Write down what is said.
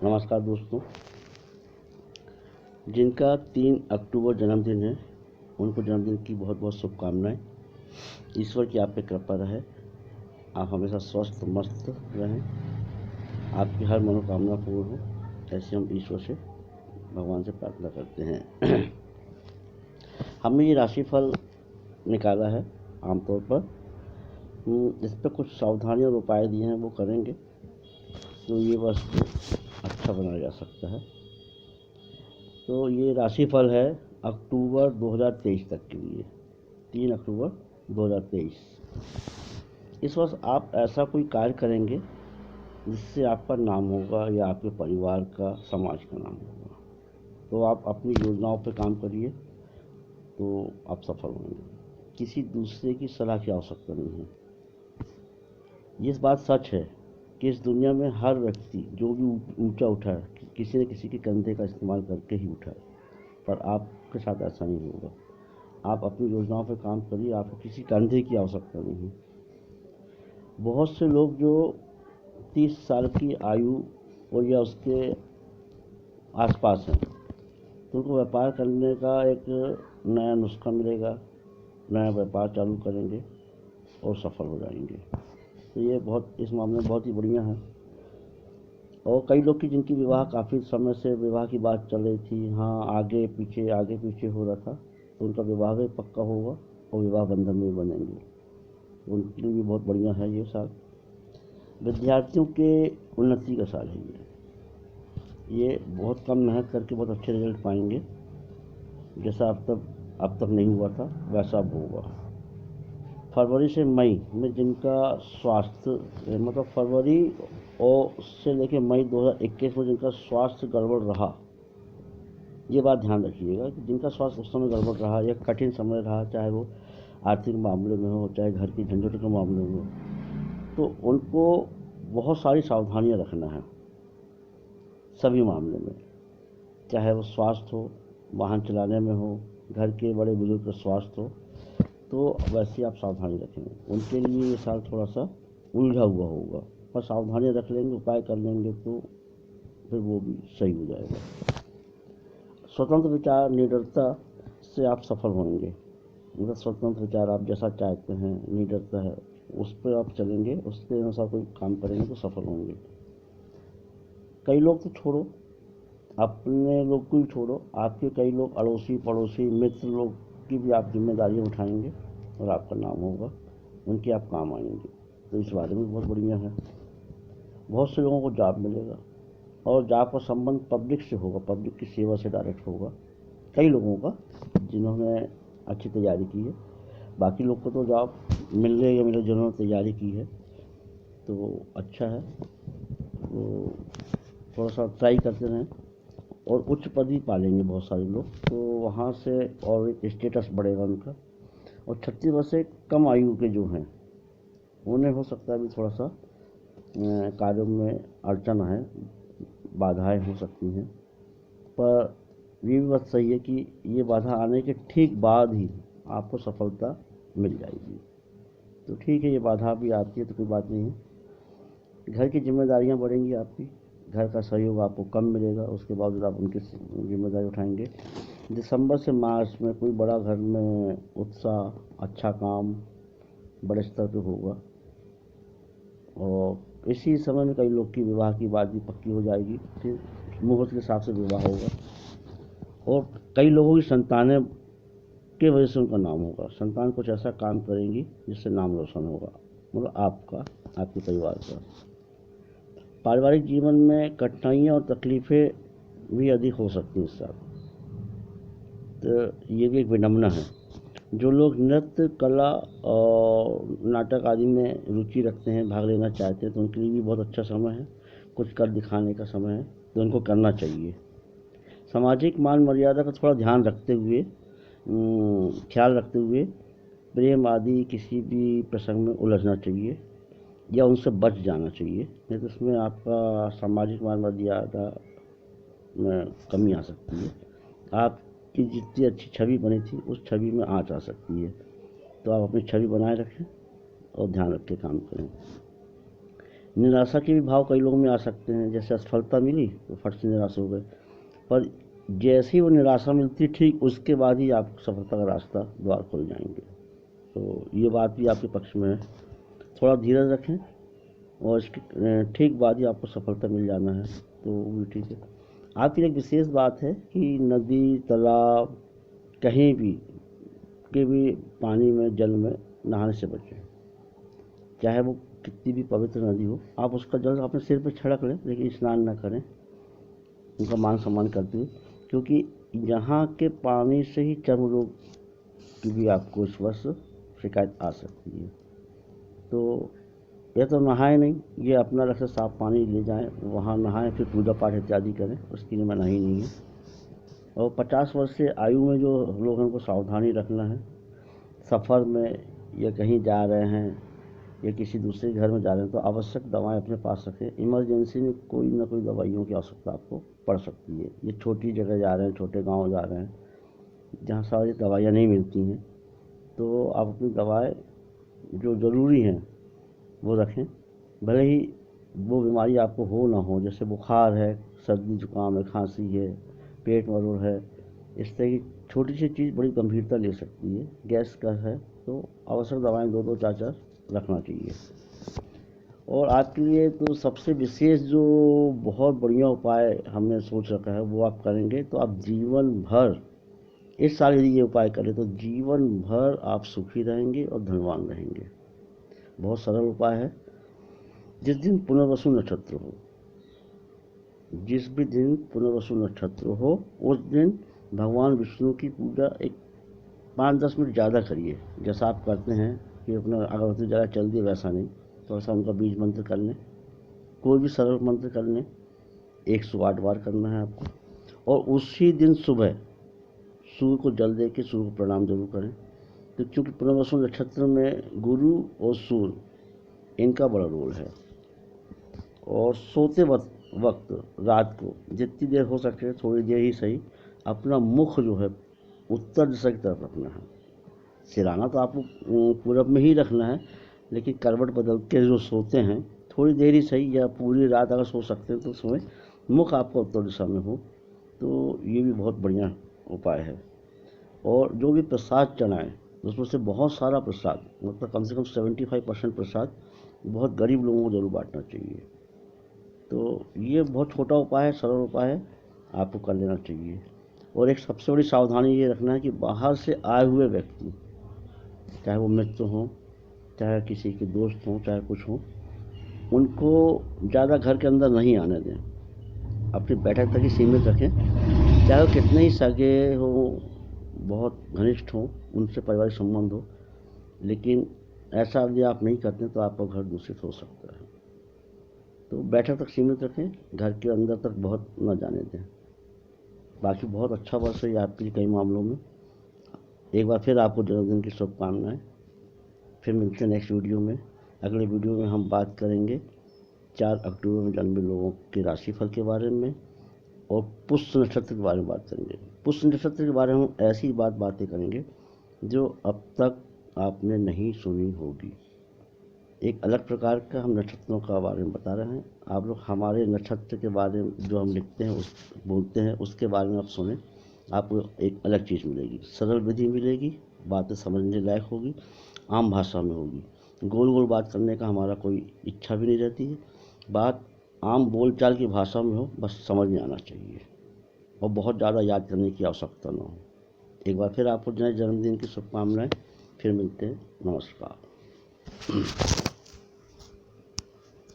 नमस्कार दोस्तों। जिनका 3 अक्टूबर जन्मदिन है उनको जन्मदिन की बहुत बहुत शुभकामनाएं। ईश्वर की आप पे कृपा रहे, आप हमेशा स्वस्थ मस्त रहें, आपकी हर मनोकामना पूर्ण हो, ऐसे हम ईश्वर से भगवान से प्रार्थना करते हैं। हमने ये राशिफल निकाला है आमतौर पर, इस पर कुछ सावधानियाँ और उपाय दिए हैं, वो करेंगे तो ये वस्तु अच्छा बनाया जा सकता है। तो ये राशिफल है अक्टूबर 2023 तक के लिए, 3 अक्टूबर 2023। इस वर्ष आप ऐसा कोई कार्य करेंगे जिससे आपका नाम होगा या आपके परिवार का, समाज का नाम होगा। तो आप अपनी योजनाओं पर काम करिए तो आप सफल होंगे। किसी दूसरे की सलाह की आवश्यकता नहीं है। ये बात सच है कि इस दुनिया में हर व्यक्ति जो भी ऊंचा उठा है, किसी न किसी के कंधे का इस्तेमाल करके ही उठा है, पर आपके साथ ऐसा नहीं होगा। आप अपनी योजनाओं पर काम करिए, आपको किसी कंधे की आवश्यकता नहीं है। बहुत से लोग जो 30 साल की आयु और या उसके आसपास हैं, तो उनको व्यापार करने का एक नया नुस्खा मिलेगा, नया व्यापार चालू करेंगे और सफल हो जाएंगे। तो ये बहुत इस मामले में बहुत ही बढ़िया है। और कई लोग की जिनकी विवाह काफ़ी समय से विवाह की बात चल रही थी, हाँ आगे पीछे हो रहा था, तो उनका विवाह भी पक्का होगा और विवाह बंधन में बनेंगे। उनके लिए भी बहुत बढ़िया है ये साल। विद्यार्थियों के उन्नति का साल है ये बहुत कम मेहनत करके बहुत अच्छे रिजल्ट पाएंगे। जैसा अब तक नहीं हुआ था वैसा अब होगा। फरवरी से मई में जिनका स्वास्थ्य, मतलब फरवरी और से लेकर मई 2021 में जिनका स्वास्थ्य गड़बड़ रहा, ये बात ध्यान रखिएगा कि जिनका स्वास्थ्य उस समय गड़बड़ रहा या कठिन समय रहा, चाहे वो आर्थिक मामले में हो, चाहे घर की झंझट के मामले में हो, तो उनको बहुत सारी सावधानियां रखना है सभी मामले में। चाहे वो स्वास्थ्य हो, वाहन चलाने में हो, घर के बड़े बुजुर्ग का स्वास्थ्य हो, तो वैसे आप सावधानी रखेंगे। उनके लिए ये साल थोड़ा सा उलझा हुआ होगा, पर सावधानियाँ रख लेंगे, उपाय कर लेंगे तो फिर वो भी सही हो जाएगा। स्वतंत्र विचार, निडरता से आप सफल होंगे। मतलब स्वतंत्र विचार, आप जैसा चाहते हैं, निडरता है, उस पर आप चलेंगे, उसके अनुसार कोई काम करेंगे तो सफल होंगे। कई लोग तो छोड़ो, अपने लोग को ही छोड़ो, आपके कई लोग अड़ोसी पड़ोसी मित्र लोग की भी आप जिम्मेदारियाँ उठाएंगे और आपका नाम होगा, उनके आप काम आएंगे। तो इस बारे में बहुत बढ़िया है। बहुत से लोगों को जॉब मिलेगा और जॉब का संबंध पब्लिक से होगा, पब्लिक की सेवा से डायरेक्ट होगा। कई लोगों का जिन्होंने अच्छी तैयारी की है, बाकी लोग को तो जॉब मिलने या मिले जिन्होंने तैयारी की है, तो अच्छा है। तो थोड़ा सा ट्राई करते रहें और उच्च पद ही पालेंगे बहुत सारे लोग, तो वहाँ से और एक स्टेटस बढ़ेगा उनका। और 36 वर्ष से कम आयु के जो हैं उन्हें हो सकता है अभी थोड़ा सा कार्यों में अड़चन है, बाधाएं हो सकती हैं, पर ये भी बात सही है कि ये बाधा आने के ठीक बाद ही आपको सफलता मिल जाएगी। तो ठीक है, ये बाधा भी आती है तो कोई बात नहीं है। घर की जिम्मेदारियां बढ़ेंगी आपकी, घर का सहयोग आपको कम मिलेगा, उसके बावजूद आप उनकी जिम्मेदारी उठाएंगे। दिसंबर से मार्च में कोई बड़ा घर में उत्साह, अच्छा काम बड़े स्तर पे होगा। और इसी समय में कई लोग की विवाह की बात भी पक्की हो जाएगी, फिर मुहूर्त के हिसाब से विवाह होगा। और कई लोगों की संतानें की वजह से उनका नाम होगा, संतान कुछ ऐसा काम करेंगी जिससे नाम रोशन होगा, मतलब आपका, आपके परिवार का। पारिवारिक जीवन में कठिनाइयाँ और तकलीफ़ें भी अधिक हो सकती हैं इस साल, तो ये भी एक विडंबना है। जो लोग नृत्य, कला और नाटक आदि में रुचि रखते हैं, भाग लेना चाहते हैं, तो उनके लिए भी बहुत अच्छा समय है, कुछ कर दिखाने का समय है, तो उनको करना चाहिए। सामाजिक मान मर्यादा का थोड़ा ध्यान रखते हुए, ख्याल रखते हुए प्रेम आदि किसी भी प्रसंग में उलझना चाहिए या उनसे बच जाना चाहिए, नहीं तो उसमें आपका सामाजिक मान मर्यादा में कमी आ सकती है। आपकी जितनी अच्छी छवि बनी थी उस छवि में आँच आ सकती है, तो आप अपनी छवि बनाए रखें और ध्यान रख के काम करें। निराशा के भी भाव कई लोगों में आ सकते हैं, जैसे असफलता मिली तो फट से निराश हो गए, पर जैसे ही वो निराशा मिलती ठीक उसके बाद ही आप सफलता का रास्ता द्वार खुल जाएंगे। तो ये बात भी आपके पक्ष में है। थोड़ा धीरज रखें और इसके ठीक बाद ही आपको सफलता मिल जाना है, तो वो भी ठीक है। आपकी एक विशेष बात है कि नदी, तालाब, कहीं भी के भी पानी में, जल में नहाने से बचें। चाहे वो कितनी भी पवित्र नदी हो, आप उसका जल अपने सिर पर छिड़क लें, लेकिन स्नान ना करें, उनका मान सम्मान करते हुए, क्योंकि यहाँ के पानी से ही चर्म रोग की भी आपको इस वर्ष शिकायत आ सकती है। तो यह तो नहाए नहीं, ये अपना रख से साफ पानी ले जाएं, वहाँ नहाएं, फिर पूजा पाठ इत्यादि करें, उसके लिए मनाही नहीं है। और 50 वर्ष से आयु में जो लोग हैं उनको सावधानी रखना है। सफ़र में या कहीं जा रहे हैं या किसी दूसरे घर में जा रहे हैं तो आवश्यक दवाएं अपने पास रखें। इमरजेंसी में कोई ना कोई दवाइयों की आवश्यकता आपको पड़ सकती है। ये छोटी जगह जा रहे हैं, छोटे गांव जा रहे हैं जहाँ सारी दवाइयाँ नहीं मिलती हैं, तो आप अपनी दवाएं जो ज़रूरी हैं वो रखें। भले ही वो बीमारी आपको हो ना हो, जैसे बुखार है, सर्दी जुकाम है, खांसी है, पेट मरोड़ है, इस तरह की छोटी सी चीज़ बड़ी गंभीरता ले सकती है। गैस का है तो आवश्यक दवाएं 2-2 4-4 रखना चाहिए। और आपके लिए तो सबसे विशेष जो बहुत बढ़िया उपाय हमने सोच रखा है वो आप करेंगे तो आप जीवन भर, इस साल यदि ये उपाय करें तो जीवन भर आप सुखी रहेंगे और धनवान रहेंगे। बहुत सरल उपाय है। जिस दिन पुनर्वसु नक्षत्र हो, जिस भी दिन पुनर्वसु नक्षत्र हो उस दिन भगवान विष्णु की पूजा एक 5-10 मिनट ज़्यादा करिए। जैसा आप करते हैं कि अपना अगरबत्ती ज़्यादा चल दिए, वैसा नहीं, थोड़ा सा उनका बीज मंत्र कर लें, कोई भी सरल मंत्र कर लें, 108 बार करना है आपको। और उसी दिन सुबह सूर्य को जल दे के सूर्य को प्रणाम जरूर करें। तो चूँकि पुनर्वसु नक्षत्र में गुरु और सूर्य इनका बड़ा रोल है। और सोते वक्त रात को जितनी देर हो सके, थोड़ी देर ही सही, अपना मुख जो है उत्तर दिशा की तरफ रखना है। सिराना तो आपको पूरब में ही रखना है, लेकिन करवट बदल के जो सोते हैं थोड़ी देर ही सही, या पूरी रात अगर सो सकते हैं तो सोएं, मुख आपका उत्तर दिशा में हो, तो ये भी बहुत बढ़िया उपाय है। और जो भी प्रसाद चढ़ाएं उसमें से बहुत सारा प्रसाद, मतलब कम से कम 75% प्रसाद बहुत गरीब लोगों को जरूर बांटना चाहिए। तो ये बहुत छोटा उपाय है, सरल उपाय है, आपको कर लेना चाहिए। और एक सबसे बड़ी सावधानी ये रखना है कि बाहर से आए हुए व्यक्ति, चाहे वो मित्र हों, चाहे किसी के दोस्त हों, चाहे कुछ हों, उनको ज़्यादा घर के अंदर नहीं आने दें। अपनी बैठक तक ही सीमित रखें। चाहे वो कितने ही सगे हों, बहुत घनिष्ठ हों, उनसे पारिवारिक संबंध हो, लेकिन ऐसा यदि आप नहीं करते तो आपका घर दूषित हो सकता है। तो बैठक तक सीमित रखें, घर के अंदर तक बहुत न जाने दें। बाकी बहुत अच्छा वर्ष है आपके लिए कई मामलों में। एक बार फिर आपको जन्मदिन की शुभकामनाएं। फिर मिलते हैं नेक्स्ट वीडियो में। अगले वीडियो में हम बात करेंगे 4 अक्टूबर में जन्मे लोगों के राशिफल के बारे में और पुष्य नक्षत्र के बारे में बात करेंगे। पुष्य नक्षत्र के बारे में हम ऐसी बातें करेंगे जो अब तक आपने नहीं सुनी होगी। एक अलग प्रकार का हम नक्षत्रों का बारे में बता रहे हैं। आप लोग हमारे नक्षत्र के बारे में जो हम लिखते हैं, बोलते हैं, उसके बारे में आप सुने, आपको एक अलग चीज़ मिलेगी, सरल विधि मिलेगी, बातें समझने लायक होगी, आम भाषा में होगी। गोल गोल बात करने का हमारा कोई इच्छा भी नहीं रहती है। बात आम बोलचाल की भाषा में हो, बस समझ में आना चाहिए और बहुत ज़्यादा याद करने की आवश्यकता न हो। एक बार फिर आपको नए जन्मदिन की शुभकामनाएं। फिर मिलते हैं। नमस्कार।